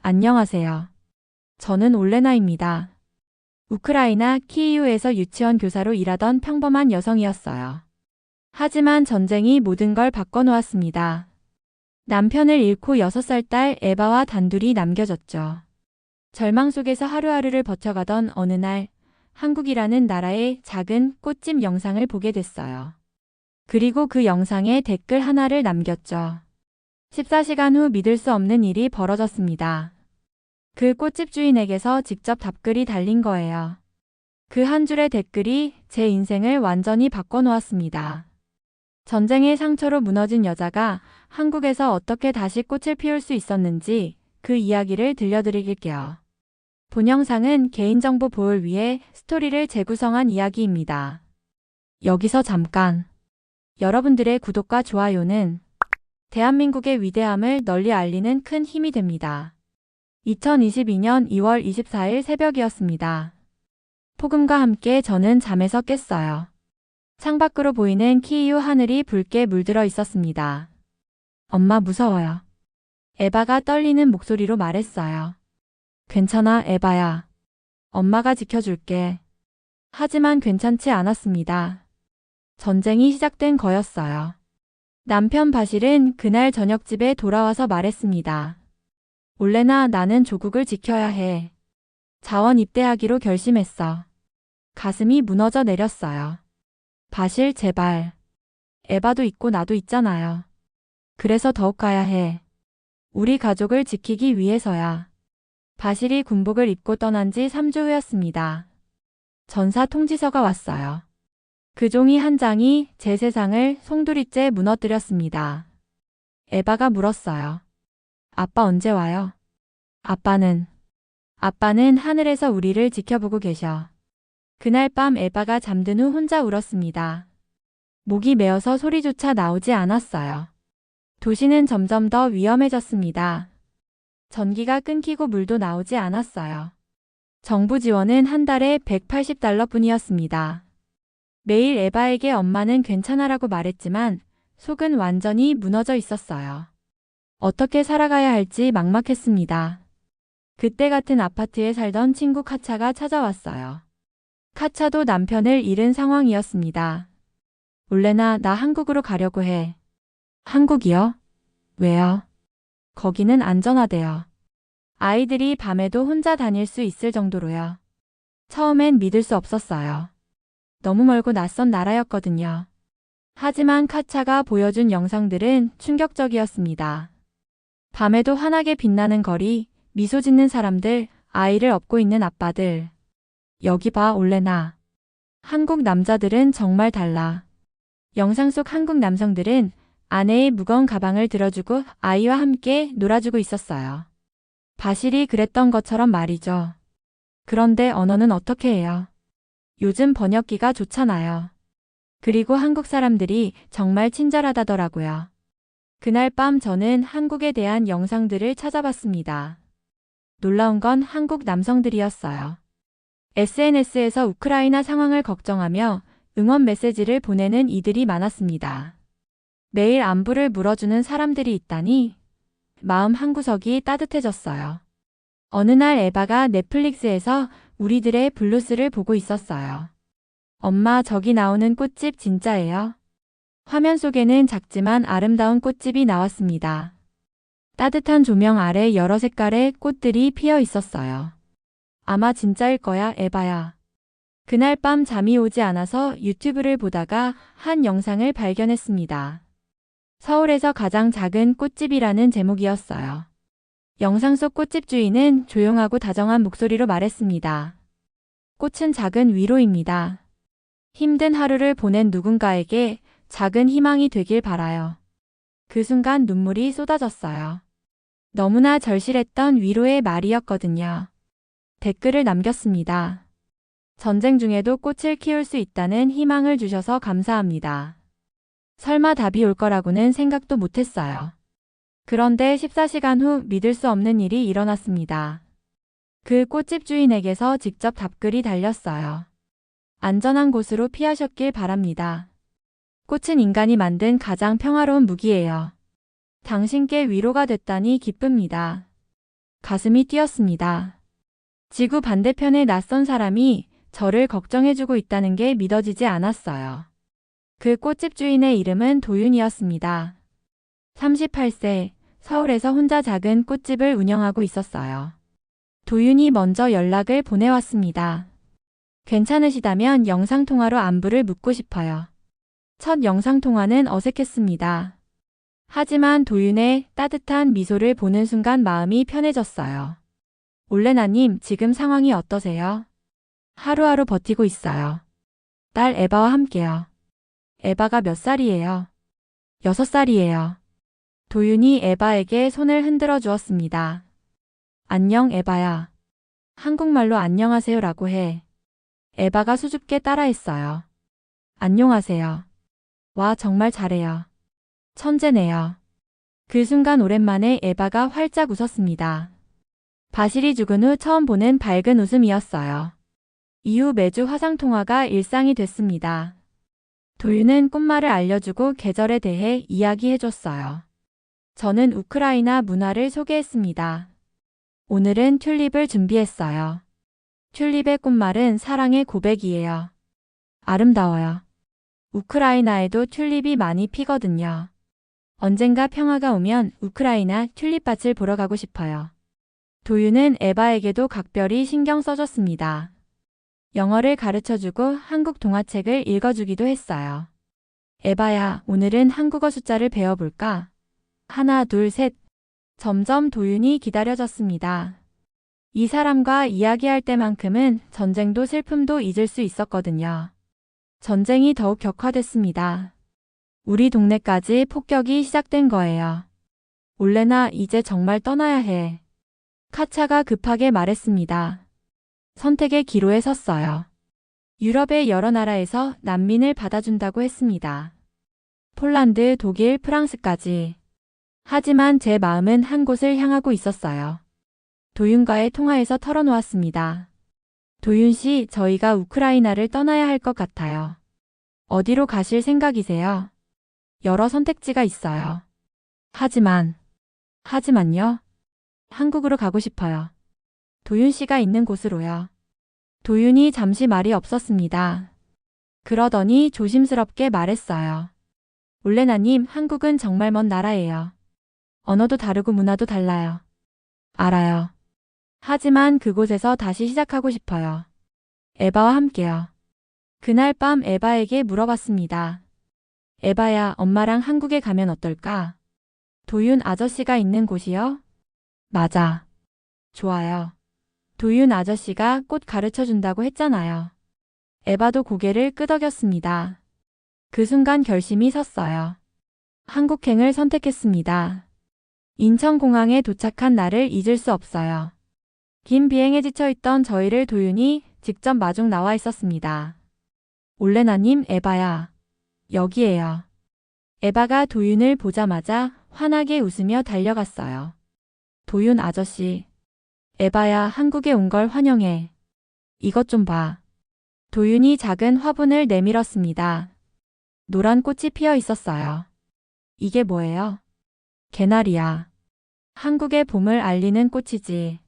안녕하세요. 저는 올레나입니다. 우크라이나 키이우에서 유치원 교사로 일하던 평범한 여성이었어요. 하지만 전쟁이 모든 걸 바꿔놓았습니다. 남편을 잃고 6살 딸 에바와 단둘이 남겨졌죠. 절망 속에서 하루하루를 버텨가던 어느 날 한국이라는 나라의 작은 꽃집 영상을 보게 됐어요. 그리고 그 영상에 댓글 하나를 남겼죠. 14시간 후 믿을 수 없는 일이 벌어졌습니다. 그 꽃집 주인에게서 직접 답글이 달린 거예요. 그 한 줄의 댓글이 제 인생을 완전히 바꿔놓았습니다. 전쟁의 상처로 무너진 여자가 한국에서 어떻게 다시 꽃을 피울 수 있었는지 그 이야기를 들려드릴게요. 본 영상은 개인정보 보호를 위해 스토리를 재구성한 이야기입니다. 여기서 잠깐. 여러분들의 구독과 좋아요는 대한민국의 위대함을 널리 알리는 큰 힘이 됩니다. 2022년 2월 24일 새벽이었습니다. 폭음과 함께 저는 잠에서 깼어요. 창밖으로 보이는 키이우 하늘이 붉게 물들어 있었습니다. 엄마 무서워요. 에바가 떨리는 목소리로 말했어요. 괜찮아, 에바야. 엄마가 지켜줄게. 하지만 괜찮지 않았습니다. 전쟁이 시작된 거였어요. 남편 바실은 그날 저녁 집에 돌아와서 말했습니다. 올레나, 나는 조국을 지켜야 해. 자원 입대하기로 결심했어. 가슴이 무너져 내렸어요. 바실, 제발. 에바도 있고 나도 있잖아요. 그래서 더욱 가야 해. 우리 가족을 지키기 위해서야. 바실이 군복을 입고 떠난 지 3주 후였습니다. 전사 통지서가 왔어요. 그 종이 한 장이 제 세상을 송두리째 무너뜨렸습니다. 에바가 물었어요. 아빠 언제 와요? 아빠는 하늘에서 우리를 지켜보고 계셔. 그날 밤 에바가 잠든 후 혼자 울었습니다. 목이 메어서 소리조차 나오지 않았어요. 도시는 점점 더 위험해졌습니다. 전기가 끊기고 물도 나오지 않았어요. 정부 지원은 한 달에 $180뿐이었습니다. 매일 에바에게 엄마는 괜찮아라고 말했지만 속은 완전히 무너져 있었어요. 어떻게 살아가야 할지 막막했습니다. 그때 같은 아파트에 살던 친구 카차가 찾아왔어요. 카차도 남편을 잃은 상황이었습니다. 올레나, 나 한국으로 가려고 해. 한국이요? 왜요? 거기는 안전하대요. 아이들이 밤에도 혼자 다닐 수 있을 정도로요. 처음엔 믿을 수 없었어요. 너무 멀고 낯선 나라였거든요. 하지만 카차가 보여준 영상들은 충격적이었습니다. 밤에도 환하게 빛나는 거리, 미소 짓는 사람들, 아이를 업고 있는 아빠들. 여기 봐, 올레나. 한국 남자들은 정말 달라. 영상 속 한국 남성들은 아내의 무거운 가방을 들어주고 아이와 함께 놀아주고 있었어요. 바실이 그랬던 것처럼 말이죠. 그런데 언어는 어떻게 해요? 요즘 번역기가 좋잖아요. 그리고 한국 사람들이 정말 친절하다더라고요. 그날 밤 저는 한국에 대한 영상들을 찾아봤습니다. 놀라운 건 한국 남성들이었어요. SNS에서 우크라이나 상황을 걱정하며 응원 메시지를 보내는 이들이 많았습니다. 매일 안부를 물어주는 사람들이 있다니 마음 한구석이 따뜻해졌어요. 어느 날 에바가 넷플릭스에서 우리들의 블루스를 보고 있었어요. 엄마, 저기 나오는 꽃집 진짜예요? 화면 속에는 작지만 아름다운 꽃집이 나왔습니다. 따뜻한 조명 아래 여러 색깔의 꽃들이 피어 있었어요. 아마 진짜일 거야, 에바야. 그날 밤 잠이 오지 않아서 유튜브를 보다가 한 영상을 발견했습니다. 서울에서 가장 작은 꽃집이라는 제목이었어요. 영상 속 꽃집 주인은 조용하고 다정한 목소리로 말했습니다. 꽃은 작은 위로입니다. 힘든 하루를 보낸 누군가에게 작은 희망이 되길 바라요. 그 순간 눈물이 쏟아졌어요. 너무나 절실했던 위로의 말이었거든요. 댓글을 남겼습니다. 전쟁 중에도 꽃을 키울 수 있다는 희망을 주셔서 감사합니다. 설마 답이 올 거라고는 생각도 못했어요. 그런데 14시간 후 믿을 수 없는 일이 일어났습니다. 그 꽃집 주인에게서 직접 답글이 달렸어요. 안전한 곳으로 피하셨길 바랍니다. 꽃은 인간이 만든 가장 평화로운 무기예요. 당신께 위로가 됐다니 기쁩니다. 가슴이 뛰었습니다. 지구 반대편의 낯선 사람이 저를 걱정해주고 있다는 게 믿어지지 않았어요. 그 꽃집 주인의 이름은 도윤이었습니다. 38세, 서울에서 혼자 작은 꽃집을 운영하고 있었어요. 도윤이 먼저 연락을 보내왔습니다. 괜찮으시다면 영상통화로 안부를 묻고 싶어요. 첫 영상통화는 어색했습니다. 하지만 도윤의 따뜻한 미소를 보는 순간 마음이 편해졌어요. 올레나님, 지금 상황이 어떠세요? 하루하루 버티고 있어요. 딸 에바와 함께요. 에바가 몇 살이에요? 6살이에요. 도윤이 에바에게 손을 흔들어 주었습니다. 안녕 에바야. 한국말로 안녕하세요라고 해. 에바가 수줍게 따라했어요. 안녕하세요. 와, 정말 잘해요. 천재네요. 그 순간 오랜만에 에바가 활짝 웃었습니다. 바실이 죽은 후 처음 보는 밝은 웃음이었어요. 이후 매주 화상통화가 일상이 됐습니다. 도윤은 꽃말을 알려주고 계절에 대해 이야기해줬어요. 저는 우크라이나 문화를 소개했습니다. 오늘은 튤립을 준비했어요. 튤립의 꽃말은 사랑의 고백이에요. 아름다워요. 우크라이나에도 튤립이 많이 피거든요. 언젠가 평화가 오면 우크라이나 튤립밭을 보러 가고 싶어요. 도윤은 에바에게도 각별히 신경 써줬습니다. 영어를 가르쳐주고 한국 동화책을 읽어주기도 했어요. 에바야, 오늘은 한국어 숫자를 배워볼까? 하나, 둘, 셋. 점점 도윤이 기다려졌습니다. 이 사람과 이야기할 때만큼은 전쟁도 슬픔도 잊을 수 있었거든요. 전쟁이 더욱 격화됐습니다. 우리 동네까지 폭격이 시작된 거예요. 올레나, 이제 정말 떠나야 해. 카차가 급하게 말했습니다. 선택의 기로에 섰어요. 유럽의 여러 나라에서 난민을 받아준다고 했습니다. 폴란드, 독일, 프랑스까지. 하지만 제 마음은 한 곳을 향하고 있었어요. 도윤과의 통화에서 털어놓았습니다. 도윤 씨, 저희가 우크라이나를 떠나야 할 것 같아요. 어디로 가실 생각이세요? 여러 선택지가 있어요. 하지만요? 한국으로 가고 싶어요. 도윤 씨가 있는 곳으로요. 도윤이 잠시 말이 없었습니다. 그러더니 조심스럽게 말했어요. 올레나님, 한국은 정말 먼 나라예요. 언어도 다르고 문화도 달라요. 알아요. 하지만 그곳에서 다시 시작하고 싶어요. 에바와 함께요. 그날 밤 에바에게 물어봤습니다. 에바야, 엄마랑 한국에 가면 어떨까? 도윤 아저씨가 있는 곳이요? 맞아. 좋아요. 도윤 아저씨가 꽃 가르쳐 준다고 했잖아요. 에바도 고개를 끄덕였습니다. 그 순간 결심이 섰어요. 한국행을 선택했습니다. 인천공항에 도착한 날을 잊을 수 없어요. 긴 비행에 지쳐있던 저희를 도윤이 직접 마중 나와 있었습니다. 올레나님, 에바야. 여기에요. 에바가 도윤을 보자마자 환하게 웃으며 달려갔어요. 도윤 아저씨. 에바야, 한국에 온 걸 환영해. 이것 좀 봐. 도윤이 작은 화분을 내밀었습니다. 노란 꽃이 피어 있었어요. 이게 뭐예요? 개나리야. 한국의 봄을 알리는 꽃이지.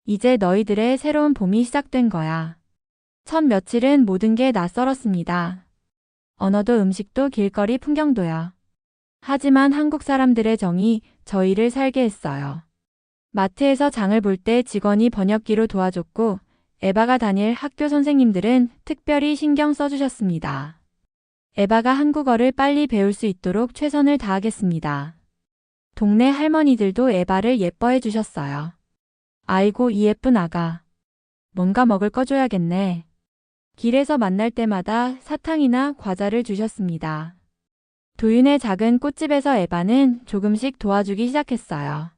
이제 너희들의 새로운 봄이 시작된 거야. 첫 며칠은 모든 게 낯설었습니다. 언어도 음식도 길거리 풍경도요. 하지만 한국 사람들의 정이 저희를 살게 했어요. 마트에서 장을 볼 때 직원이 번역기로 도와줬고 에바가 다닐 학교 선생님들은 특별히 신경 써주셨습니다. 에바가 한국어를 빨리 배울 수 있도록 최선을 다하겠습니다. 동네 할머니들도 에바를 예뻐해 주셨어요. 아이고, 이 예쁜 아가. 뭔가 먹을 거 줘야겠네. 길에서 만날 때마다 사탕이나 과자를 주셨습니다. 도윤의 작은 꽃집에서 에바는 조금씩 도와주기 시작했어요.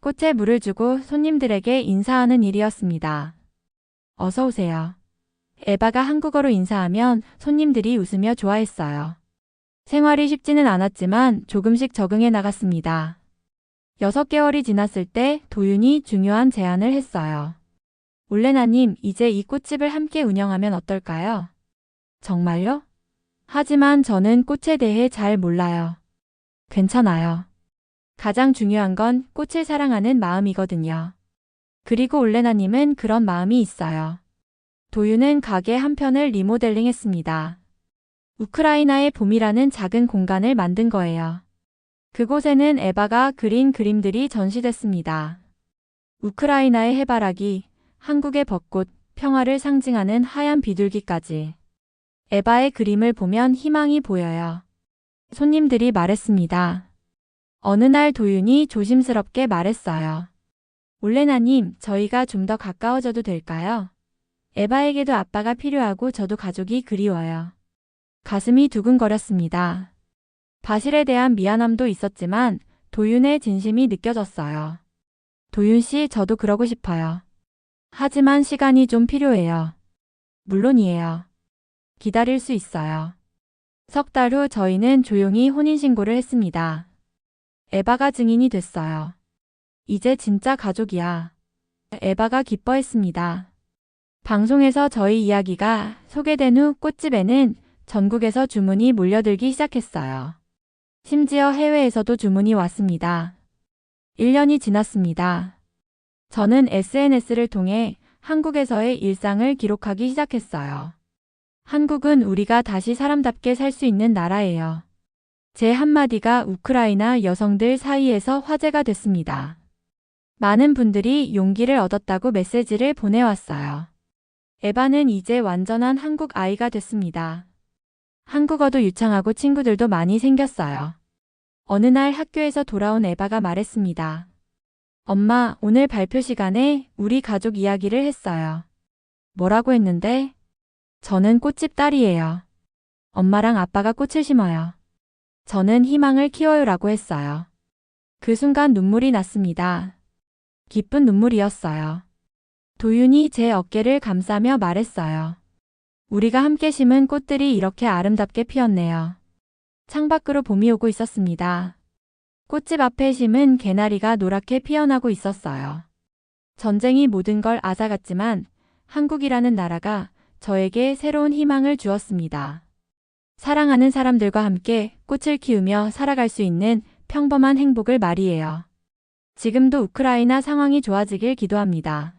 꽃에 물을 주고 손님들에게 인사하는 일이었습니다. 어서 오세요. 에바가 한국어로 인사하면 손님들이 웃으며 좋아했어요. 생활이 쉽지는 않았지만 조금씩 적응해 나갔습니다. 6개월이 지났을 때 도윤이 중요한 제안을 했어요. 올레나님, 이제 이 꽃집을 함께 운영하면 어떨까요? 정말요? 하지만 저는 꽃에 대해 잘 몰라요. 괜찮아요. 가장 중요한 건 꽃을 사랑하는 마음이거든요. 그리고 올레나님은 그런 마음이 있어요. 도윤은 가게 한편을 리모델링 했습니다. 우크라이나의 봄이라는 작은 공간을 만든 거예요. 그곳에는 에바가 그린 그림들이 전시됐습니다. 우크라이나의 해바라기, 한국의 벚꽃, 평화를 상징하는 하얀 비둘기까지. 에바의 그림을 보면 희망이 보여요. 손님들이 말했습니다. 어느 날 도윤이 조심스럽게 말했어요. 올레나님, 저희가 좀 더 가까워져도 될까요? 에바에게도 아빠가 필요하고 저도 가족이 그리워요. 가슴이 두근거렸습니다. 바실에 대한 미안함도 있었지만 도윤의 진심이 느껴졌어요. 도윤 씨, 저도 그러고 싶어요. 하지만 시간이 좀 필요해요. 물론이에요. 기다릴 수 있어요. 석 달 후 저희는 조용히 혼인신고를 했습니다. 에바가 증인이 됐어요. 이제 진짜 가족이야. 에바가 기뻐했습니다. 방송에서 저희 이야기가 소개된 후 꽃집에는 전국에서 주문이 몰려들기 시작했어요. 심지어 해외에서도 주문이 왔습니다. 1년이 지났습니다. 저는 SNS를 통해 한국에서의 일상을 기록하기 시작했어요. 한국은 우리가 다시 사람답게 살 수 있는 나라예요. 제 한마디가 우크라이나 여성들 사이에서 화제가 됐습니다. 많은 분들이 용기를 얻었다고 메시지를 보내왔어요. 에바는 이제 완전한 한국 아이가 됐습니다. 한국어도 유창하고 친구들도 많이 생겼어요. 어느 날 학교에서 돌아온 에바가 말했습니다. 엄마, 오늘 발표 시간에 우리 가족 이야기를 했어요. 뭐라고 했는데? 저는 꽃집 딸이에요. 엄마랑 아빠가 꽃을 심어요. 저는 희망을 키워요라고 했어요. 그 순간 눈물이 났습니다. 기쁜 눈물이었어요. 도윤이 제 어깨를 감싸며 말했어요. 우리가 함께 심은 꽃들이 이렇게 아름답게 피었네요. 창밖으로 봄이 오고 있었습니다. 꽃집 앞에 심은 개나리가 노랗게 피어나고 있었어요. 전쟁이 모든 걸 앗아갔지만 한국이라는 나라가 저에게 새로운 희망을 주었습니다. 사랑하는 사람들과 함께 꽃을 키우며 살아갈 수 있는 평범한 행복을 말이에요. 지금도 우크라이나 상황이 좋아지길 기도합니다.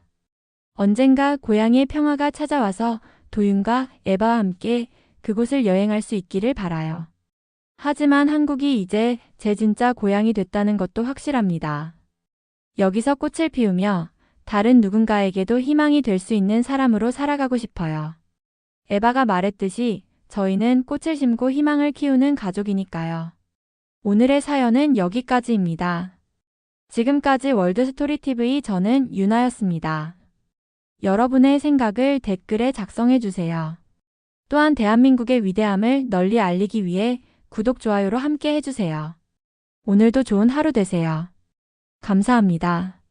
언젠가 고향의 평화가 찾아와서 도윤과 에바와 함께 그곳을 여행할 수 있기를 바라요. 하지만 한국이 이제 제 진짜 고향이 됐다는 것도 확실합니다. 여기서 꽃을 피우며 다른 누군가에게도 희망이 될 수 있는 사람으로 살아가고 싶어요. 에바가 말했듯이 저희는 꽃을 심고 희망을 키우는 가족이니까요. 오늘의 사연은 여기까지입니다. 지금까지 월드스토리TV 저는 유나였습니다. 여러분의 생각을 댓글에 작성해주세요. 또한 대한민국의 위대함을 널리 알리기 위해 구독, 좋아요로 함께 해주세요. 오늘도 좋은 하루 되세요. 감사합니다.